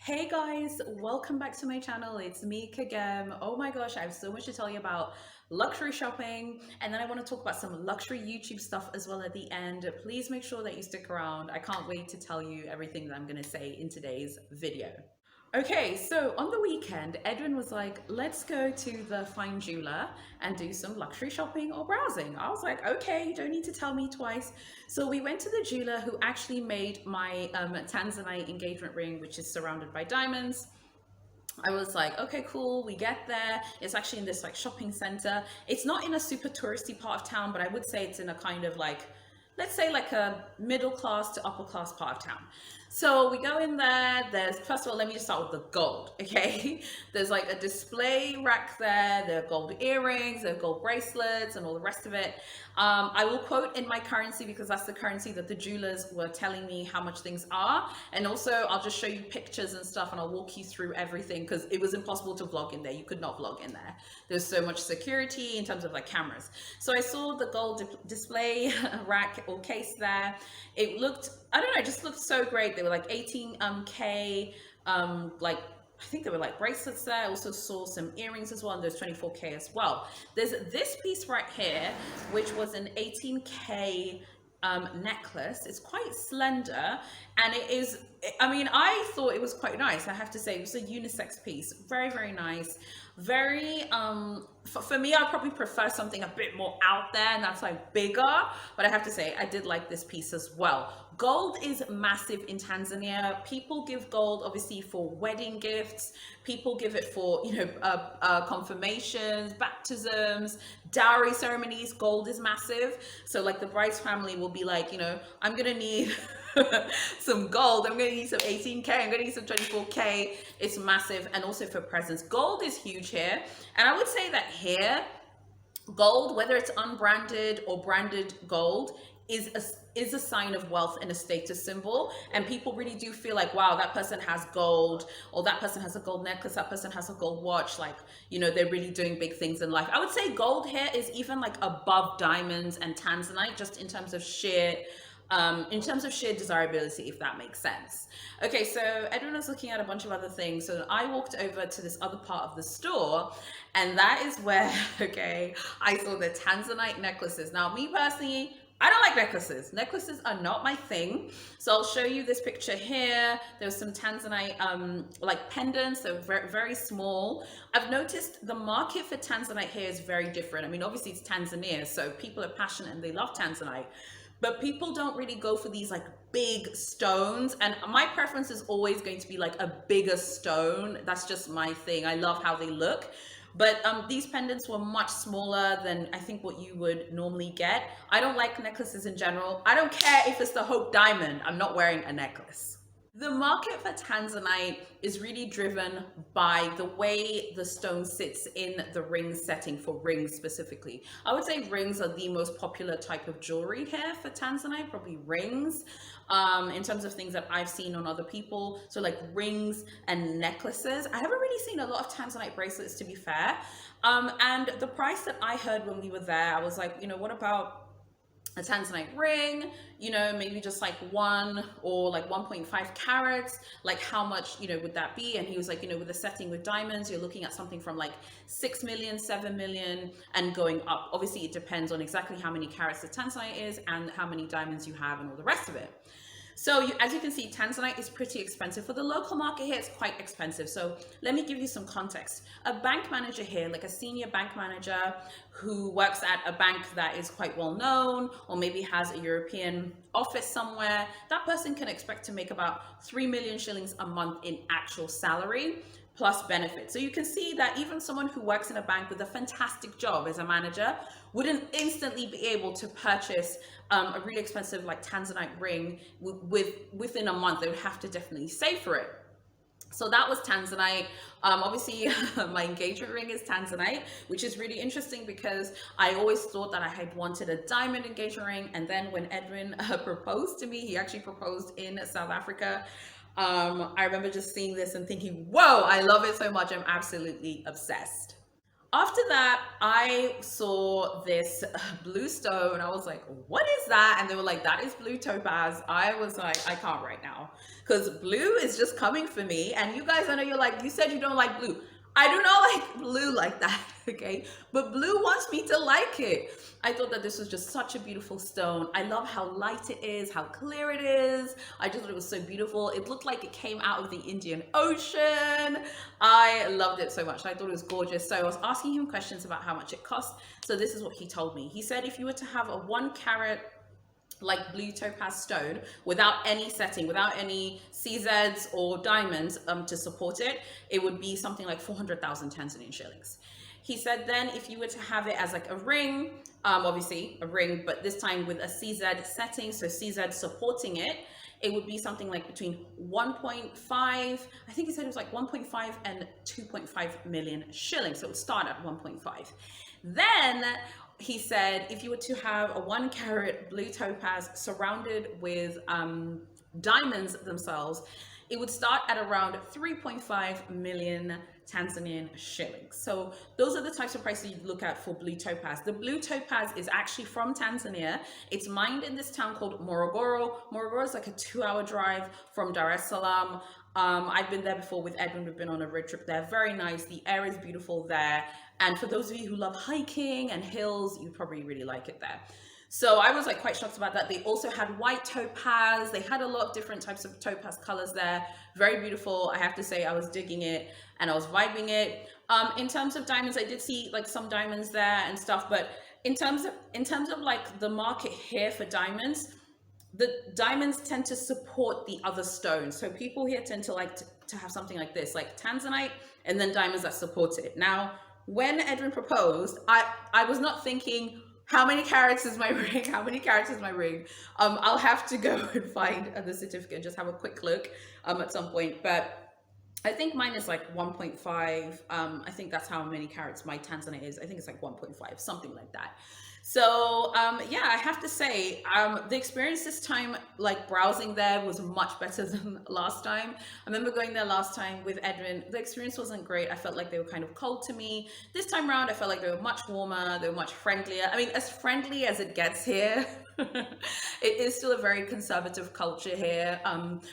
Hey guys, welcome back to my channel. It's me, Kagem. Oh my gosh, I have so much to tell you about luxury shopping, and then I want to talk about some luxury YouTube stuff as well at the end. Please make sure that you stick around. I can't wait to tell you everything that I'm going to say in today's video. Okay, so on the weekend, Edwin was like, let's go to the fine jeweler and do some luxury shopping or browsing. I was like, okay, you don't need to tell me twice. So we went to the jeweler who actually made my Tanzanite engagement ring, which is surrounded by diamonds. I was like, okay, cool. We get there. It's actually in this like shopping center. It's not in a super touristy part of town, but I would say it's in a kind of like, let's say like a middle class to upper class part of town. So we go in there. There's, first of all, let me just start with the gold. Okay. There's like a display rack there. There are gold earrings, there are gold bracelets and all the rest of it. I will quote in my currency because that's the currency that the jewelers were telling me how much things are. And also I'll just show you pictures and stuff and I'll walk you through everything because it was impossible to vlog in there. You could not vlog in there. There's so much security in terms of like cameras. So I saw the gold display rack or case there. It looked, I don't know, it just looked so great. They were like 18K, like I think there were like bracelets there. I also saw some earrings as well, and there's 24K as well. There's this piece right here, which was an 18K necklace. It's quite slender, and it is, I mean, I thought it was quite nice. I have to say, it was a unisex piece. Very, very nice. Very, for me, I'd probably prefer something a bit more out there, and that's like bigger. But I have to say, I did like this piece as well. Gold is massive in Tanzania. People give gold obviously for wedding gifts. People give it for, you know, confirmations, baptisms, dowry ceremonies. Gold is massive. So like the bride's family will be like, you know, I'm gonna need some gold. I'm gonna need some 18K. I'm gonna need some 24K. It's massive. And also for presents. Gold is huge here. And I would say that here, gold, whether it's unbranded or branded gold, is a sign of wealth and a status symbol, and people really do feel like, wow, that person has gold, or that person has a gold necklace, that person has a gold watch, like, you know, they're really doing big things in life. I would say gold here is even like above diamonds and tanzanite, just in terms of sheer desirability, if that makes sense. Okay, so Edwin was looking at a bunch of other things, so I walked over to this other part of the store, and that is where, okay, I saw the tanzanite necklaces. Now, me personally, I don't like necklaces. Necklaces are not my thing. So I'll show you this picture here. There's some tanzanite like pendants. They're very, very small. I've noticed the market for tanzanite here is very different. I mean, obviously it's Tanzania, so people are passionate and they love tanzanite. But people don't really go for these like big stones. And my preference is always going to be like a bigger stone. That's just my thing. I love how they look. But these pendants were much smaller than I think what you would normally get. I don't like necklaces in general. I don't care if it's the Hope Diamond. I'm not wearing a necklace. The market for tanzanite is really driven by the way the stone sits in the ring setting, for rings specifically. I would say rings are the most popular type of jewelry here for tanzanite, probably rings, in terms of things that I've seen on other people. So like rings and necklaces. I haven't really seen a lot of tanzanite bracelets, to be fair. And the price that I heard when we were there, I was like, you know, what about a tanzanite ring, you know, maybe just like 1 or like 1.5 carats, like how much, you know, would that be? And he was like, you know, with the setting with diamonds, you're looking at something from like 6 million, 7 million and going up. Obviously it depends on exactly how many carats the tanzanite is and how many diamonds you have and all the rest of it. So as you can see, tanzanite is pretty expensive. For the local market here, it's quite expensive. So let me give you some context. A bank manager here, like a senior bank manager who works at a bank that is quite well known, or maybe has a European office somewhere, that person can expect to make about 3 million shillings a month in actual salary, plus benefits. So you can see that even someone who works in a bank with a fantastic job as a manager wouldn't instantly be able to purchase a really expensive like tanzanite ring within a month. They would have to definitely save for it. So that was tanzanite. Obviously my engagement ring is tanzanite, which is really interesting because I always thought that I had wanted a diamond engagement ring, and then when Edwin proposed to me, he actually proposed in South Africa. I remember just seeing this and thinking, whoa, I love it so much. I'm absolutely obsessed. After that, I saw this blue stone. I was like, what is that? And they were like, that is blue topaz. I was like, I can't right now because blue is just coming for me. And you guys, I know you're like, you said you don't like blue. I do not like blue like that, okay? But blue wants me to like it. I thought that this was just such a beautiful stone. I love how light it is, how clear it is. I just thought it was so beautiful. It looked like it came out of the Indian Ocean. I loved it so much. I thought it was gorgeous. So I was asking him questions about how much it cost. So this is what he told me. He said if you were to have a 1 carat like blue topaz stone without any setting, without any CZs or diamonds to support it, it would be something like 400,000 Tanzanian shillings. He said then if you were to have it as like a ring, obviously a ring, but this time with a CZ setting, so CZ supporting it, it would be something like between 1.5, I think he said it was like 1.5 and 2.5 million shillings. So it would start at 1.5. Then he said if you were to have a 1 carat blue topaz surrounded with diamonds themselves, it would start at around 3.5 million Tanzanian shillings. So those are the types of prices you look at for blue topaz. The blue topaz is actually from Tanzania. It's mined in this town called Morogoro. Morogoro is like a 2-hour drive from Dar-es-Salaam. I've been there before with Edwin. We've been on a road trip there. Very nice. The air is beautiful there. And for those of you who love hiking and hills, you probably really like it there. So I was like quite shocked about that. They also had white topaz. They had a lot of different types of topaz colors there. Very beautiful. I have to say I was digging it and I was vibing it. In terms of diamonds, I did see like some diamonds there and stuff, but in terms of like the market here for diamonds, the diamonds tend to support the other stones. So people here tend to like to have something like this, like Tanzanite and then diamonds that support it. Now, when Edwin proposed, I was not thinking, how many carats is my ring? How many carats is my ring? I'll have to go and find the certificate and just have a quick look at some point. But I think mine is like 1.5. I think that's how many carats my Tanzanite is. I think it's like 1.5, something like that. So yeah, I have to say the experience this time, like browsing there, was much better than last time. I remember going there last time with Edwin. The experience wasn't great. I felt like they were kind of cold to me. This time around, I felt like they were much warmer. They were much friendlier. I mean, as friendly as it gets here. It is still a very conservative culture here,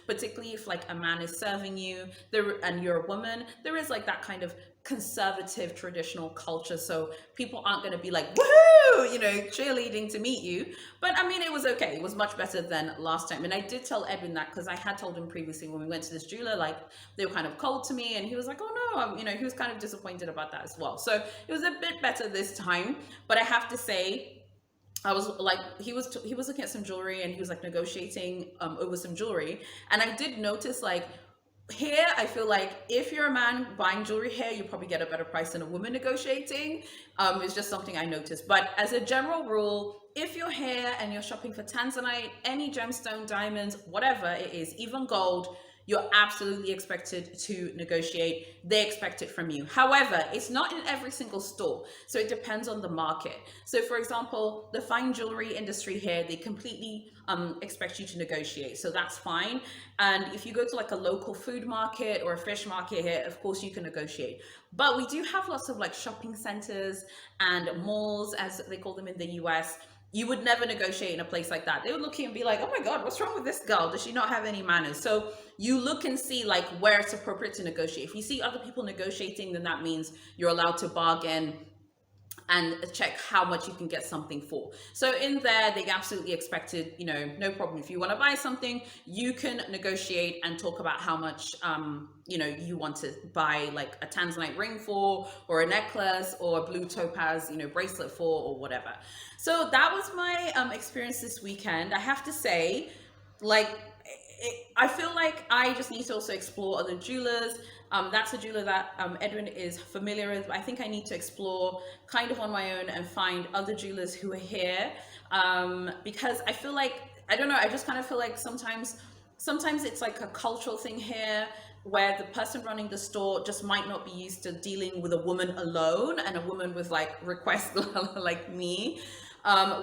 particularly if like a man is serving you there and you're a woman. There is like that kind of conservative traditional culture, so people aren't going to be like woohoo, you know, cheerleading to meet you. But I mean, it was okay. It was much better than last time. And I did tell Edwin that because I had told him previously when we went to this jeweler, like they were kind of cold to me, and he was like, oh no, you know, he was kind of disappointed about that as well. So it was a bit better this time. But I have to say, I was like, he was looking at some jewelry and he was like negotiating over some jewelry, and I did notice like here, I feel like if you're a man buying jewelry here, you probably get a better price than a woman negotiating. It's just something I noticed. But as a general rule, if you're here and you're shopping for Tanzanite, any gemstone, diamonds, whatever it is, even gold, you're absolutely expected to negotiate. They expect it from you. However, it's not in every single store. So it depends on the market. So for example, the fine jewelry industry here, they completely expect you to negotiate. So that's fine. And if you go to like a local food market or a fish market here, of course you can negotiate. But we do have lots of like shopping centers and malls, as they call them in the US. You would never negotiate in a place like that. They would look at you and be like, oh my God, what's wrong with this girl? Does she not have any manners? So you look and see like where it's appropriate to negotiate. If you see other people negotiating, then that means you're allowed to bargain and check how much you can get something for. So in there, they absolutely expected, you know, no problem. If you want to buy something, you can negotiate and talk about how much, you know, you want to buy like a Tanzanite ring for, or a necklace, or a blue topaz, you know, bracelet for, or whatever. So that was my experience this weekend. I have to say, like, I feel like I just need to also explore other jewelers. That's a jeweler that Edwin is familiar with. I think I need to explore kind of on my own and find other jewelers who are here, because I feel like, I don't know, I just kind of feel like sometimes it's like a cultural thing here where the person running the store just might not be used to dealing with a woman alone and a woman with like requests like me.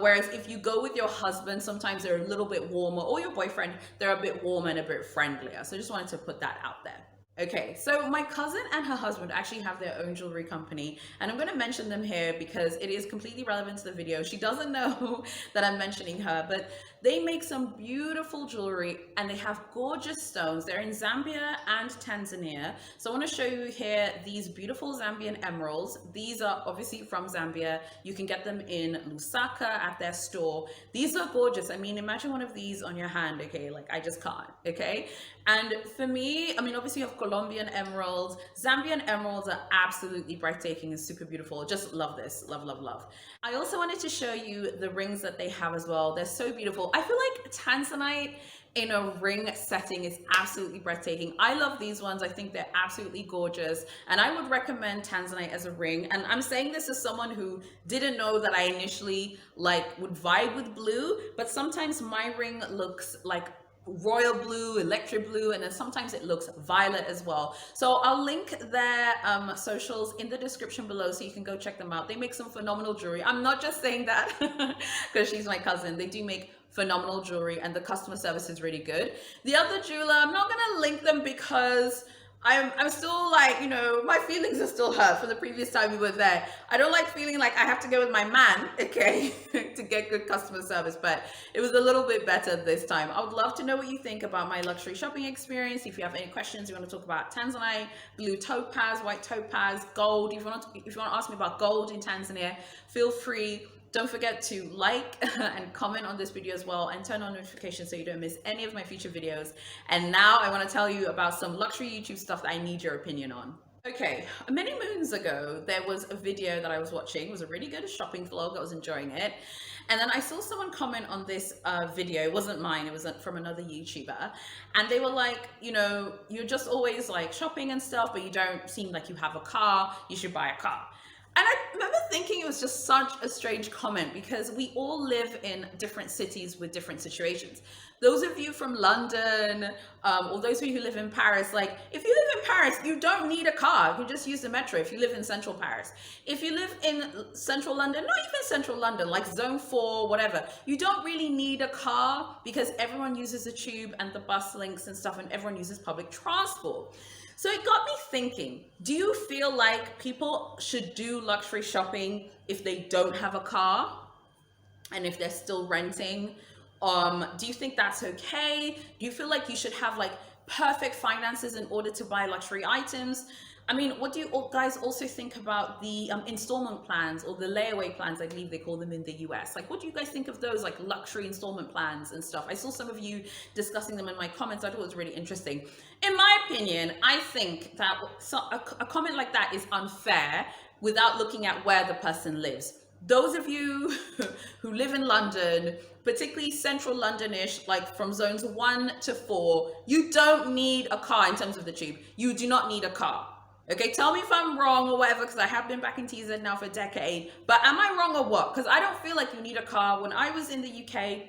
Whereas if you go with your husband, sometimes they're a little bit warmer, or your boyfriend, they're a bit warmer and a bit friendlier. So I just wanted to put that out there. Okay, so my cousin and her husband actually have their own jewelry company, and I'm going to mention them here because it is completely relevant to the video. She doesn't know that I'm mentioning her, but they make some beautiful jewelry and they have gorgeous stones. They're in Zambia and Tanzania. So I want to show you here these beautiful Zambian emeralds. These are obviously from Zambia. You can get them in Lusaka at their store. These are gorgeous. I mean, imagine one of these on your hand, okay? Like, I just can't, okay? And for me, I mean, obviously you have Colombian emeralds. Zambian emeralds are absolutely breathtaking and super beautiful. Just love this. Love, love, love. I also wanted to show you the rings that they have as well. They're so beautiful. I feel like Tanzanite in a ring setting is absolutely breathtaking. I love these ones. I think they're absolutely gorgeous. And I would recommend Tanzanite as a ring. And I'm saying this as someone who didn't know that I initially like would vibe with blue, but sometimes my ring looks like royal blue, electric blue, and then sometimes it looks violet as well. So I'll link their socials in the description below so you can go check them out. They make some phenomenal jewelry. I'm not just saying that because she's my cousin. They do make phenomenal jewelry and the customer service is really good. The other jeweler, I'm not gonna link them because I'm still like, you know, my feelings are still hurt from the previous time we were there. I don't like feeling like I have to go with my man, okay, to get good customer service, but it was a little bit better this time. I would love to know what you think about my luxury shopping experience. If you have any questions, you want to talk about Tanzanite, blue topaz, white topaz, gold. If you want to ask me about gold in Tanzania, feel free. Don't forget to like and comment on this video as well and turn on notifications so you don't miss any of my future videos. And now I want to tell you about some luxury YouTube stuff that I need your opinion on. Okay, many moons ago, there was a video that I was watching. It was a really good shopping vlog. I was enjoying it. And then I saw someone comment on this video. It wasn't mine. It was from another YouTuber. And they were like, you know, you're just always like shopping and stuff, but you don't seem like you have a car. You should buy a car. And I remember thinking it was just such a strange comment because we all live in different cities with different situations. Those of you from London, or those of you who live in Paris, like if you live in Paris, you don't need a car. You can just use the metro if you live in central Paris. If you live in central London, not even central London, like zone 4, whatever, you don't really need a car because everyone uses the tube and the bus links and stuff and everyone uses public transport. So it got me thinking, do you feel like people should do luxury shopping if they don't have a car and if they're still renting? Do you think that's okay? Do you feel like you should have like perfect finances in order to buy luxury items? I mean, what do you guys also think about the installment plans or the layaway plans, I believe they call them in the US? Like, what do you guys think of those like luxury installment plans and stuff? I saw some of you discussing them in my comments. I thought it was really interesting. In my opinion, I think that a comment like that is unfair without looking at where the person lives. Those of you who live in London, particularly central Londonish, like from zones 1 to 4, you don't need a car in terms of the tube. You do not need a car. Okay, tell me if I'm wrong or whatever, because I have been back in TZ now for a decade. But am I wrong or what? Because I don't feel like you need a car. When I was in the UK,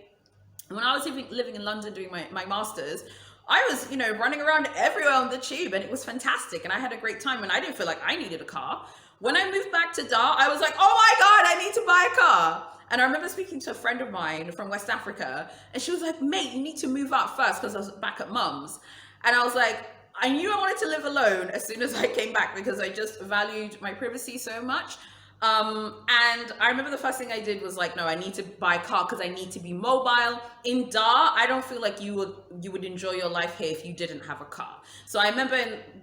when I was living in London doing my master's, I was, you know, running around everywhere on the tube and it was fantastic. And I had a great time and I didn't feel like I needed a car. When I moved back to Dar, I was like, oh my God, I need to buy a car. And I remember speaking to a friend of mine from West Africa and she was like, mate, you need to move out first because I was back at mum's. And I was like, I knew I wanted to live alone as soon as I came back because I just valued my privacy so much. And I remember the first thing I did was like, no, I need to buy a car because I need to be mobile. In Dar, I don't feel like you would enjoy your life here if you didn't have a car. So I remember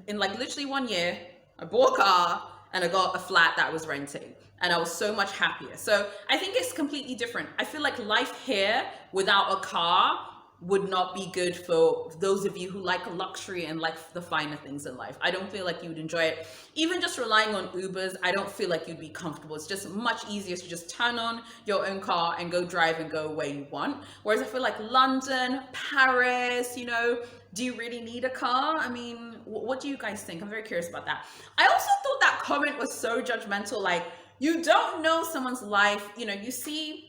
in like literally 1 year, I bought a car and I got a flat that I was renting. And I was so much happier. So I think it's completely different. I feel like life here without a car would not be good for those of you who like luxury and like the finer things in life. I don't feel like you would enjoy it. Even just relying on Ubers, I don't feel like you'd be comfortable. It's just much easier to just turn on your own car and go drive and go where you want. Whereas I feel like London, Paris, you know, do you really need a car? I mean, what do you guys think? I'm very curious about that. I also thought that comment was so judgmental. Like, you don't know someone's life. You know, you see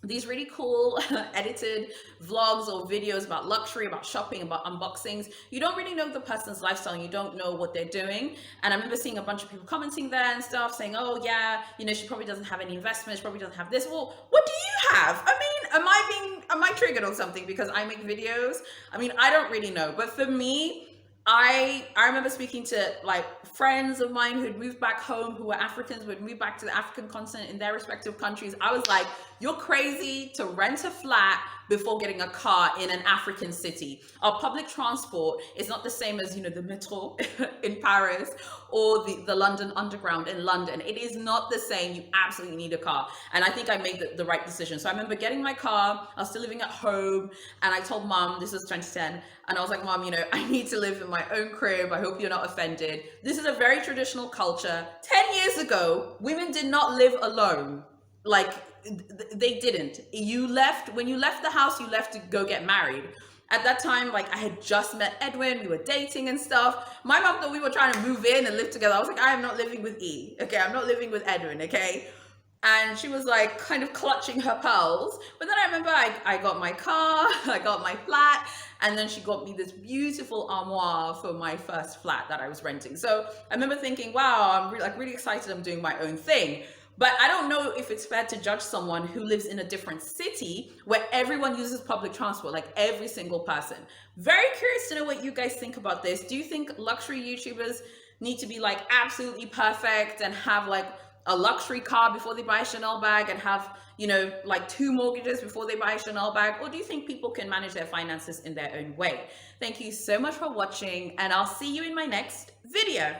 these really cool edited vlogs or videos about luxury, about shopping, about unboxings. You don't really know the person's lifestyle and you don't know what they're doing. And I remember seeing a bunch of people commenting there and stuff saying, oh yeah, you know, she probably doesn't have any investments, she probably doesn't have this. Well, what do you have? I mean, am I triggered on something because I make videos? I mean, I don't really know. But for me, I remember speaking to like friends of mine who'd moved back home, who were Africans, who had moved back to the African continent in their respective countries. I was like, you're crazy to rent a flat before getting a car in an African city. Our public transport is not the same as, the metro in Paris or the London Underground in London. It is not the same. You absolutely need a car. And I think I made the right decision. So I remember getting my car. I was still living at home. And I told mom, this was 2010. And I was like, mom, I need to live in my own crib. I hope you're not offended. This is a very traditional culture. 10 years ago, women did not live alone. Like, they didn't. When you left the house, you left to go get married. At that time, like, I had just met Edwin, we were dating and stuff. My mom thought we were trying to move in and live together. I was like, I am not living with E, okay? I'm not living with Edwin, okay? And she was like kind of clutching her pearls. But then I remember I got my car, I got my flat, and then she got me this beautiful armoire for my first flat that I was renting. So I remember thinking, wow, I'm really excited I'm doing my own thing. But I don't know if it's fair to judge someone who lives in a different city where everyone uses public transport, like every single person. Very curious to know what you guys think about this. Do you think luxury YouTubers need to be like absolutely perfect and have like a luxury car before they buy a Chanel bag and have, like 2 mortgages before they buy a Chanel bag? Or do you think people can manage their finances in their own way? Thank you so much for watching, and I'll see you in my next video.